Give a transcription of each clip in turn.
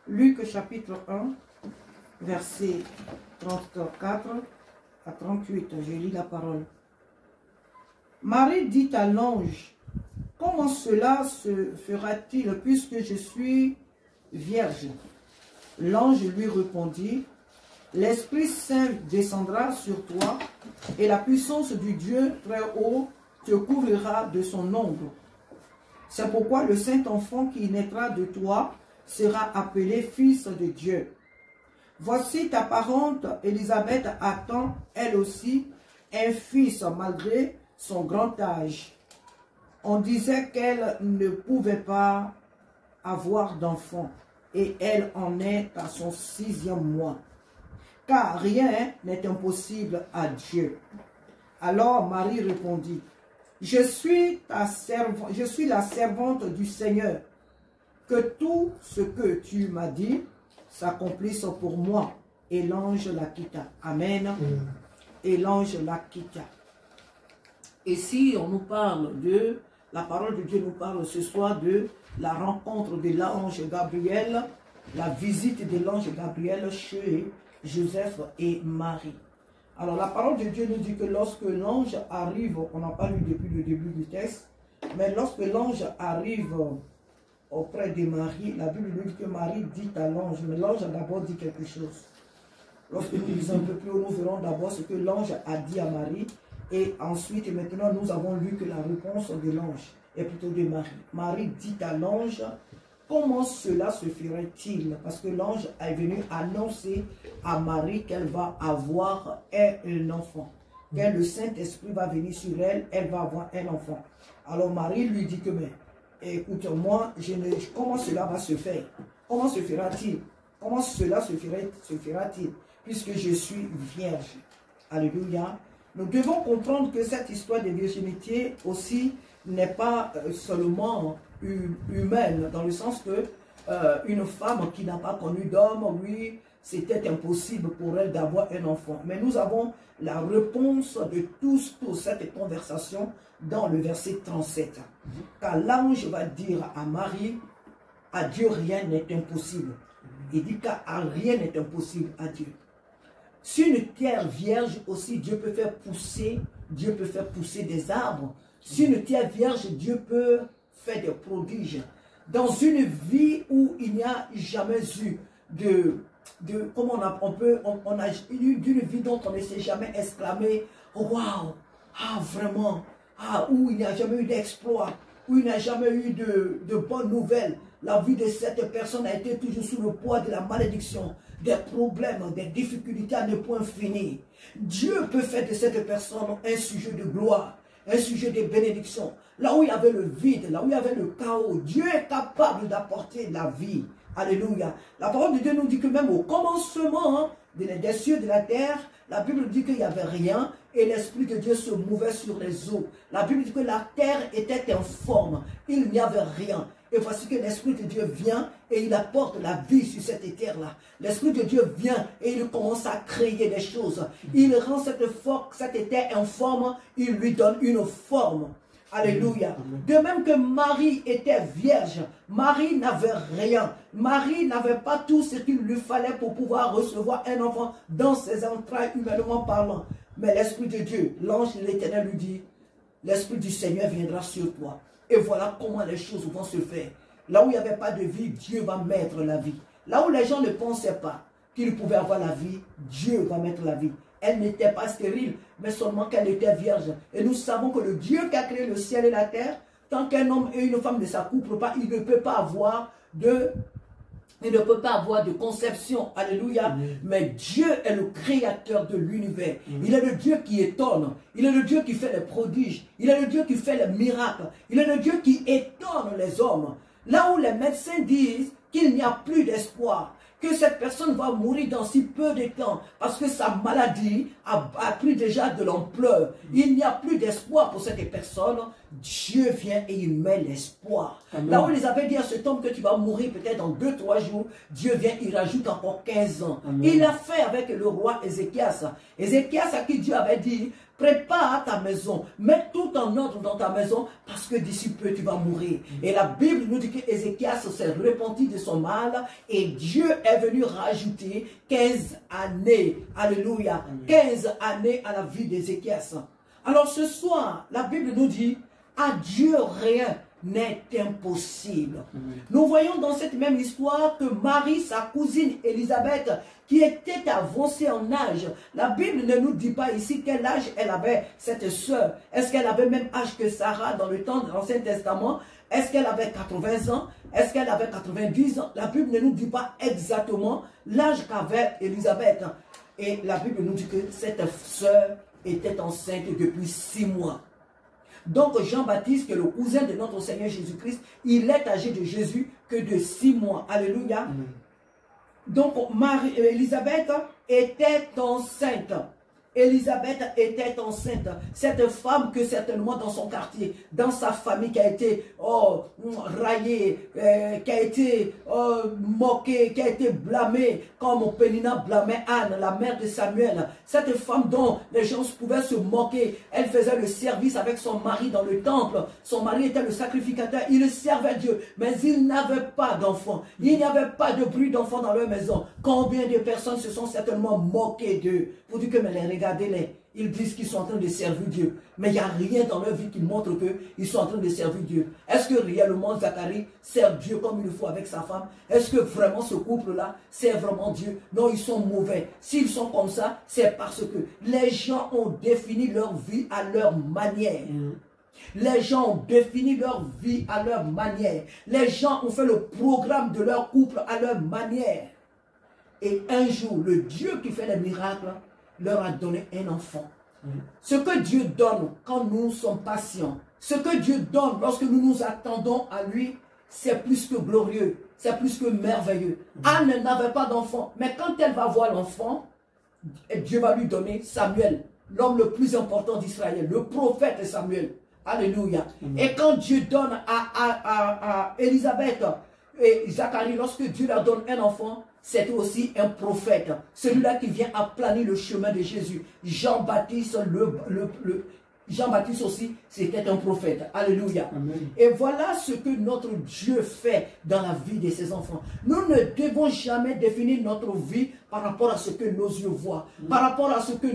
Luc chapitre 1, verset 34 à 38. Je lis la parole. Marie dit à l'ange, « Comment cela se fera-t-il puisque je suis vierge ?» L'ange lui répondit, « L'Esprit Saint descendra sur toi et la puissance du Dieu très haut te couvrira de son ombre. C'est pourquoi le Saint-Enfant qui naîtra de toi sera appelé Fils de Dieu. Voici ta parente Élisabeth attend, elle aussi, un fils malgré son grand âge. On disait qu'elle ne pouvait pas avoir d'enfant et elle en est à son 6e mois. Car rien n'est impossible à Dieu. » Alors Marie répondit, « Je suis la servante du Seigneur. Que tout ce que tu m'as dit s'accomplisse pour moi. » Et l'ange la quitta. Amen. Et l'ange la quitta. Ici, on nous parle de, la parole de Dieu nous parle ce soir de la rencontre de l'ange Gabriel, la visite de l'ange Gabriel chez Joseph et Marie. Alors la parole de Dieu nous dit que lorsque l'ange arrive, on n'a pas lu depuis le début du texte, mais lorsque l'ange arrive auprès de Marie, la Bible nous dit que Marie dit à l'ange, mais l'ange a d'abord dit quelque chose. Lorsque nous lisons un peu plus haut, nous verrons d'abord ce que l'ange a dit à Marie, et ensuite, et maintenant, nous avons lu que la réponse de l'ange est plutôt de Marie. Marie dit à l'ange, comment cela se ferait-il? Parce que l'ange est venu annoncer à Marie qu'elle va avoir un enfant. Que le Saint-Esprit va venir sur elle, elle va avoir un enfant. Alors Marie lui dit que, mais écoute-moi, comment cela va se faire? Comment se fera-t-il? Comment cela se fera-t-il? Puisque je suis vierge. Alléluia. Nous devons comprendre que cette histoire de virginité aussi n'est pas seulement humaine, dans le sens que une femme qui n'a pas connu d'homme, oui, c'était impossible pour elle d'avoir un enfant. Mais nous avons la réponse de toute cette conversation dans le verset 37. Car l'ange va dire à Marie, à Dieu rien n'est impossible. Il dit qu'à rien n'est impossible à Dieu. Sur une terre vierge aussi, Dieu peut faire pousser des arbres. Sur une terre vierge, Dieu peut faire des prodiges. Dans une vie où il n'y a jamais eu on a eu d'une vie dont on ne s'est jamais exclamé, waouh, ah vraiment, ah, où il n'y a jamais eu d'exploit, où il n'y a jamais eu de bonnes nouvelles. La vie de cette personne a été toujours sous le poids de la malédiction, des problèmes, des difficultés à ne point finir. Dieu peut faire de cette personne un sujet de gloire, un sujet de bénédiction. Là où il y avait le vide, là où il y avait le chaos, Dieu est capable d'apporter la vie. Alléluia. La parole de Dieu nous dit que même au commencement des cieux et de la terre, la Bible dit qu'il n'y avait rien et l'Esprit de Dieu se mouvait sur les eaux. La Bible dit que la terre était informe, il n'y avait rien. Et voici que l'Esprit de Dieu vient et il apporte la vie sur cette terre-là. L'Esprit de Dieu vient et il commence à créer des choses. Il rend cette terre informe, il lui donne une forme. Alléluia. De même que Marie était vierge, Marie n'avait rien. Marie n'avait pas tout ce qu'il lui fallait pour pouvoir recevoir un enfant dans ses entrailles, humainement parlant. Mais l'Esprit de Dieu, l'ange de l'Éternel lui dit, l'Esprit du Seigneur viendra sur toi. Et voilà comment les choses vont se faire. Là où il n'y avait pas de vie, Dieu va mettre la vie. Là où les gens ne pensaient pas qu'ils pouvaient avoir la vie, Dieu va mettre la vie. Elle n'était pas stérile, mais seulement qu'elle était vierge. Et nous savons que le Dieu qui a créé le ciel et la terre, tant qu'un homme et une femme ne s'accouplent pas, il ne peut pas avoir de conception. Alléluia. Mais Dieu est le créateur de l'univers. Il est le Dieu qui étonne. Il est le Dieu qui fait les prodiges. Il est le Dieu qui fait les miracles. Il est le Dieu qui étonne les hommes. Là où les médecins disent qu'il n'y a plus d'espoir, que cette personne va mourir dans si peu de temps parce que sa maladie a pris déjà de l'ampleur. Il n'y a plus d'espoir pour cette personne. Dieu vient et il met l'espoir. Là où Élisabeth dit à cet homme que tu vas mourir peut-être dans 2-3 jours, Dieu vient, il rajoute encore 15 ans. Amen. Il l'a fait avec le roi Ézéchias. Ézéchias à qui Dieu avait dit, prépare ta maison, mets tout en ordre dans ta maison, parce que d'ici peu tu vas mourir. Et la Bible nous dit que Ézéchias s'est repenti de son mal, et Dieu est venu rajouter 15 années. Alléluia. 15 années à la vie d'Ézéchias. Alors ce soir, la Bible nous dit, à Dieu rien n'est impossible. Nous voyons dans cette même histoire que Marie, sa cousine Élisabeth, qui était avancée en âge, la Bible ne nous dit pas ici quel âge elle avait, cette sœur. Est-ce qu'elle avait le même âge que Sarah dans le temps de l'Ancien Testament? Est-ce qu'elle avait 80 ans? Est-ce qu'elle avait 90 ans? La Bible ne nous dit pas exactement l'âge qu'avait Élisabeth. Et la Bible nous dit que cette sœur était enceinte depuis 6 mois. Donc Jean-Baptiste, qui est le cousin de notre Seigneur Jésus-Christ, il est âgé de Jésus que de 6 mois. Alléluia. Donc Élisabeth était enceinte. Élisabeth était enceinte. Cette femme que certainement dans son quartier, dans sa famille qui a été raillée, qui a été moquée, qui a été blâmée, comme Pénina blâmait Anne, la mère de Samuel. Cette femme dont les gens pouvaient se moquer, elle faisait le service avec son mari dans le temple. Son mari était le sacrificateur, il servait Dieu, mais il n'avait pas d'enfants. Il n'y avait pas de bruit d'enfants dans leur maison. Combien de personnes se sont certainement moquées d'eux pour dire que mais regardez-les, ils disent qu'ils sont en train de servir Dieu. Mais il n'y a rien dans leur vie qui montre qu'ils sont en train de servir Dieu. Est-ce que réellement Zacharie sert Dieu comme il faut avec sa femme? Est-ce que vraiment ce couple-là sert vraiment Dieu? Non, ils sont mauvais. S'ils sont comme ça, c'est parce que les gens ont défini leur vie à leur manière. Les gens ont défini leur vie à leur manière. Les gens ont fait le programme de leur couple à leur manière. Et un jour, le Dieu qui fait les miracles leur a donné un enfant. Ce que Dieu donne quand nous sommes patients, ce que Dieu donne lorsque nous nous attendons à lui, c'est plus que glorieux, c'est plus que merveilleux. Anne n'avait pas d'enfant, mais quand elle va voir l'enfant, Dieu va lui donner Samuel, l'homme le plus important d'Israël, le prophète Samuel. Alléluia. Et quand Dieu donne à Élisabeth et Zacharie, lorsque Dieu leur donne un enfant, c'est aussi un prophète. Celui-là qui vient aplanir le chemin de Jésus. Jean-Baptiste, Jean-Baptiste aussi, c'était un prophète. Alléluia. Amen. Et voilà ce que notre Dieu fait dans la vie de ses enfants. Nous ne devons jamais définir notre vie par rapport à ce que nos yeux voient. Par rapport à ce que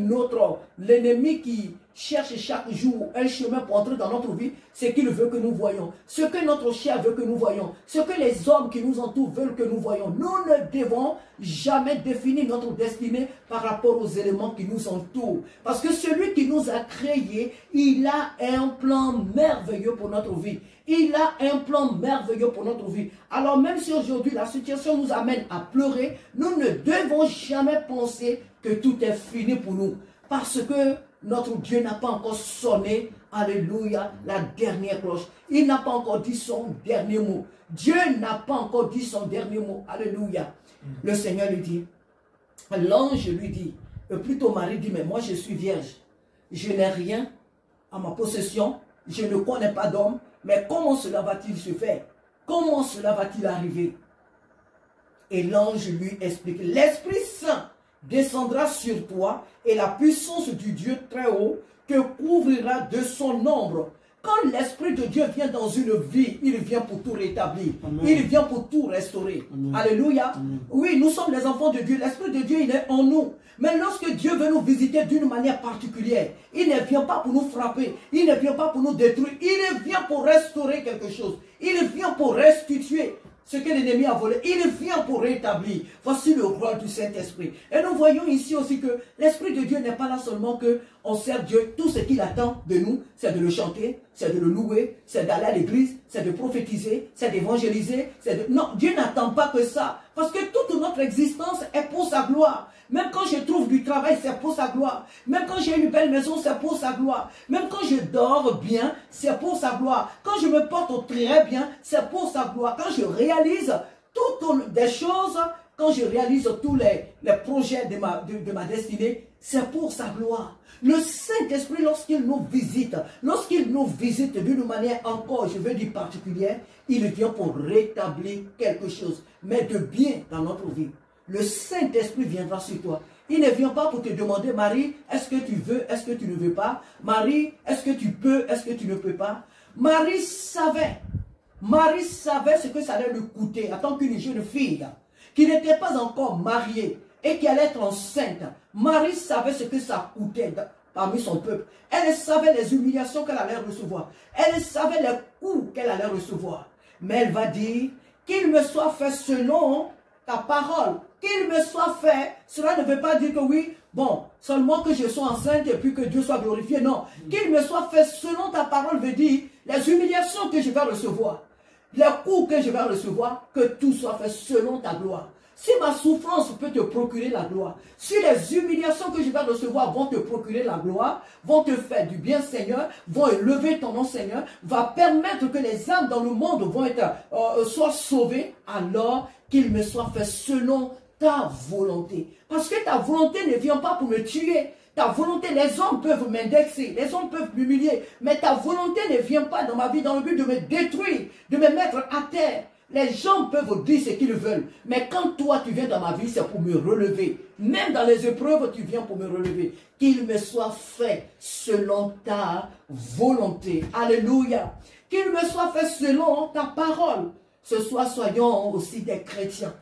l'ennemi qui cherche chaque jour un chemin pour entrer dans notre vie, c'est qu'il veut que nous voyons. Ce que notre chair veut que nous voyons. Ce que les hommes qui nous entourent veulent que nous voyons. Nous ne devons jamais définir notre destinée par rapport aux éléments qui nous entourent. Parce que celui qui nous a créés, il a un plan merveilleux pour notre vie. Il a un plan merveilleux pour notre vie. Alors même si aujourd'hui la situation nous amène à pleurer, nous ne devons jamais penser que tout est fini pour nous. Parce que notre Dieu n'a pas encore sonné, alléluia, la dernière cloche. Il n'a pas encore dit son dernier mot. Dieu n'a pas encore dit son dernier mot, alléluia. Le Seigneur lui dit, l'ange lui dit, plutôt Marie dit, mais moi je suis vierge. Je n'ai rien à ma possession, je ne connais pas d'homme, mais comment cela va-t-il se faire? Comment cela va-t-il arriver? Et l'ange lui explique, l'Esprit Saint descendra sur toi et la puissance du Dieu très haut te couvrira de son ombre. Quand l'Esprit de Dieu vient dans une vie, il vient pour tout rétablir. Amen. Il vient pour tout restaurer. Amen. Alléluia. Amen. Oui, nous sommes les enfants de Dieu. L'Esprit de Dieu, il est en nous. Mais lorsque Dieu veut nous visiter d'une manière particulière, il ne vient pas pour nous frapper. Il ne vient pas pour nous détruire. Il vient pour restaurer quelque chose. Il vient pour restituer ce que l'ennemi a volé. Il vient pour rétablir. Voici le roi du Saint-Esprit. Et nous voyons ici aussi que l'Esprit de Dieu n'est pas là seulement que on sert Dieu. Tout ce qu'il attend de nous, c'est de le chanter, c'est de le louer, c'est d'aller à l'église, c'est de prophétiser, c'est d'évangéliser. Non, Dieu n'attend pas que ça. Parce que toute notre existence est pour sa gloire. Même quand je trouve du travail, c'est pour sa gloire. Même quand j'ai une belle maison, c'est pour sa gloire. Même quand je dors bien, c'est pour sa gloire. Quand je me porte très bien, c'est pour sa gloire. Quand je réalise toutes des choses quand je réalise tous les projets de ma destinée, c'est pour sa gloire. Le Saint-Esprit, lorsqu'il nous visite d'une manière encore, je veux dire particulière, il vient pour rétablir quelque chose, mais de bien dans notre vie. Le Saint-Esprit viendra sur toi. Il ne vient pas pour te demander, Marie, est-ce que tu veux, est-ce que tu ne veux pas? Marie, est-ce que tu peux, est-ce que tu ne peux pas? Marie savait ce que ça allait lui coûter en tant qu'une jeune fille qui n'était pas encore mariée et qui allait être enceinte. Marie savait ce que ça coûtait parmi son peuple. Elle savait les humiliations qu'elle allait recevoir. Elle savait les coups qu'elle allait recevoir. Mais elle va dire, qu'il me soit fait selon ta parole. Qu'il me soit fait, cela ne veut pas dire que oui, bon, seulement que je sois enceinte et puis que Dieu soit glorifié. Non, qu'il me soit fait selon ta parole veut dire les humiliations que je vais recevoir, les coups que je vais recevoir, que tout soit fait selon ta gloire. Si ma souffrance peut te procurer la gloire, si les humiliations que je vais recevoir vont te procurer la gloire, vont te faire du bien, Seigneur, vont élever ton nom, Seigneur, va permettre que les âmes dans le monde vont être, soient sauvées, alors qu'il me soit fait selon ta volonté. Parce que ta volonté ne vient pas pour me tuer. Ta volonté, les hommes peuvent m'indexer, les hommes peuvent m'humilier, mais ta volonté ne vient pas dans ma vie dans le but de me détruire, de me mettre à terre. Les gens peuvent dire ce qu'ils veulent, mais quand toi tu viens dans ma vie, c'est pour me relever. Même dans les épreuves, tu viens pour me relever. Qu'il me soit fait selon ta volonté. Alléluia. Qu'il me soit fait selon ta parole. Ce soir, soyons aussi des chrétiens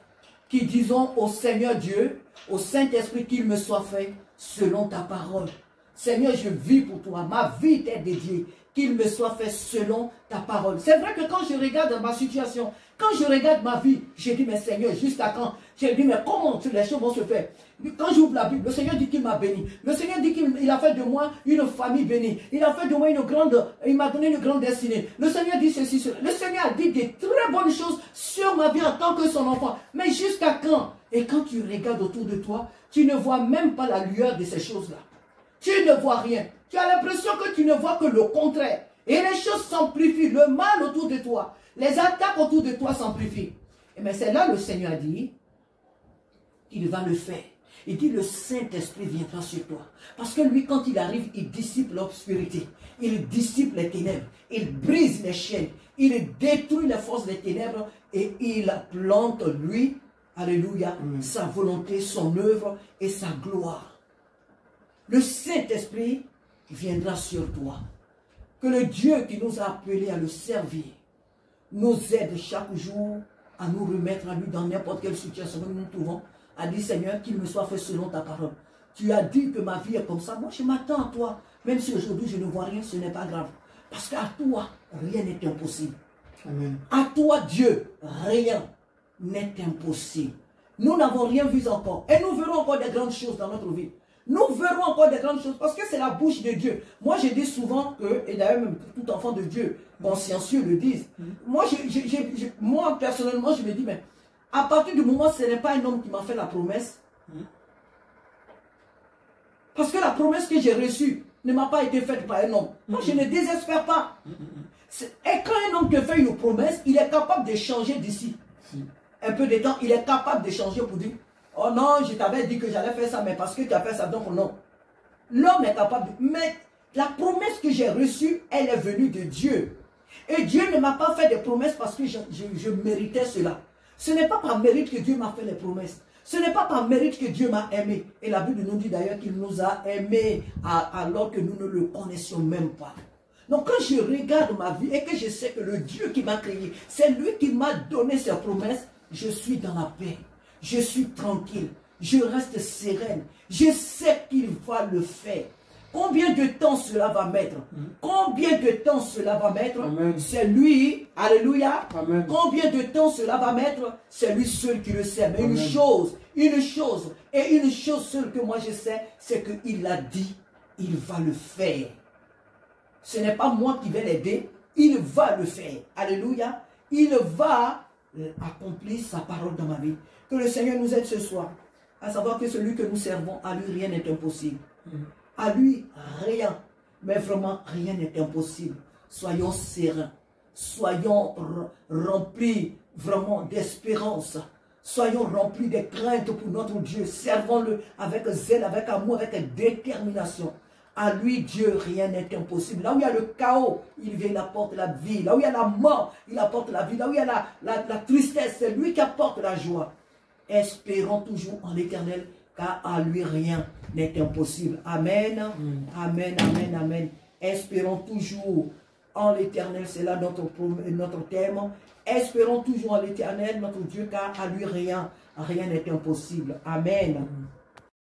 qui disons au Seigneur Dieu, au Saint-Esprit, qu'il me soit fait selon ta parole. Seigneur, je vis pour toi, ma vie t'est dédiée, qu'il me soit fait selon ta parole. C'est vrai que quand je regarde ma situation, quand je regarde ma vie, j'ai dit, mais Seigneur, jusqu'à quand? J'ai dit, mais comment les choses vont se faire? Quand j'ouvre la Bible, le Seigneur dit qu'il m'a béni. Le Seigneur dit qu'il a fait de moi une famille bénie. Il a fait de moi il m'a donné une grande destinée. Le Seigneur dit ceci, cela. Le Seigneur a dit des très bonnes choses sur ma vie en tant que son enfant. Mais jusqu'à quand? Et quand tu regardes autour de toi, tu ne vois même pas la lueur de ces choses-là. Tu ne vois rien. Tu as l'impression que tu ne vois que le contraire. Et les choses s'amplifient. Le mal autour de toi, les attaques autour de toi s'amplifient. Mais c'est là le Seigneur a dit qu'il va le faire. Il dit le Saint-Esprit viendra sur toi. Parce que lui, quand il arrive, il dissipe l'obscurité. Il dissipe les ténèbres. Il brise les chaînes. Il détruit les forces des ténèbres. Et il plante, lui, alléluia, sa volonté, son œuvre et sa gloire. Le Saint-Esprit viendra sur toi. Que le Dieu qui nous a appelés à le servir nous aide chaque jour à nous remettre à lui dans n'importe quelle situation que nous nous trouvons. A dit Seigneur, qu'il me soit fait selon ta parole. Tu as dit que ma vie est comme ça. Moi, je m'attends à toi. Même si aujourd'hui je ne vois rien, ce n'est pas grave. Parce qu'à toi, rien n'est impossible. Amen. À toi, Dieu, rien n'est impossible. Nous n'avons rien vu encore. Et nous verrons encore des grandes choses dans notre vie. Nous verrons encore des grandes choses parce que c'est la bouche de Dieu. Moi, je dis souvent que, et d'ailleurs même tout enfant de Dieu, consciencieux le disent. Moi, personnellement, je me dis, mais à partir du moment où ce n'est pas un homme qui m'a fait la promesse, parce que la promesse que j'ai reçue ne m'a pas été faite par un homme. Moi, je ne désespère pas. Et quand un homme te fait une promesse, il est capable de changer d'ici un peu de temps. Il est capable de changer pour dire, oh non, je t'avais dit que j'allais faire ça, mais parce que tu as fait ça, donc non. L'homme est capable de... Mais la promesse que j'ai reçue, elle est venue de Dieu. Et Dieu ne m'a pas fait des promesses parce que je méritais cela. Ce n'est pas par mérite que Dieu m'a fait les promesses. Ce n'est pas par mérite que Dieu m'a aimé. Et la Bible nous dit d'ailleurs qu'il nous a aimés alors que nous ne le connaissions même pas. Donc quand je regarde ma vie et que je sais que le Dieu qui m'a créé, c'est lui qui m'a donné ses promesses, je suis dans la paix. Je suis tranquille. Je reste sereine. Je sais qu'il va le faire. Combien de temps cela va mettre? Combien de temps cela va mettre? C'est lui, alléluia. Amen. Combien de temps cela va mettre? C'est lui seul qui le sait. Mais une chose seule que moi je sais, c'est qu'il a dit, il va le faire. Ce n'est pas moi qui vais l'aider, il va le faire. Alléluia. Il va accomplir sa parole dans ma vie. Que le Seigneur nous aide ce soir, à savoir que celui que nous servons, à lui rien n'est impossible. À lui, rien, mais vraiment rien n'est impossible. Soyons sereins, soyons remplis vraiment d'espérance. Soyons remplis de crainte pour notre Dieu. Servons-le avec zèle, avec amour, avec détermination. À lui, Dieu, rien n'est impossible. Là où il y a le chaos, il vient, il apporte la vie. Là où il y a la mort, il apporte la vie. Là où il y a la tristesse, c'est lui qui apporte la joie. Espérons toujours en l'Éternel, car à lui, rien n'est impossible. Amen. Amen, amen, amen. Espérons toujours en l'Éternel, c'est là notre thème. Espérons toujours en l'Éternel, notre Dieu, car à lui, rien n'est impossible. Amen.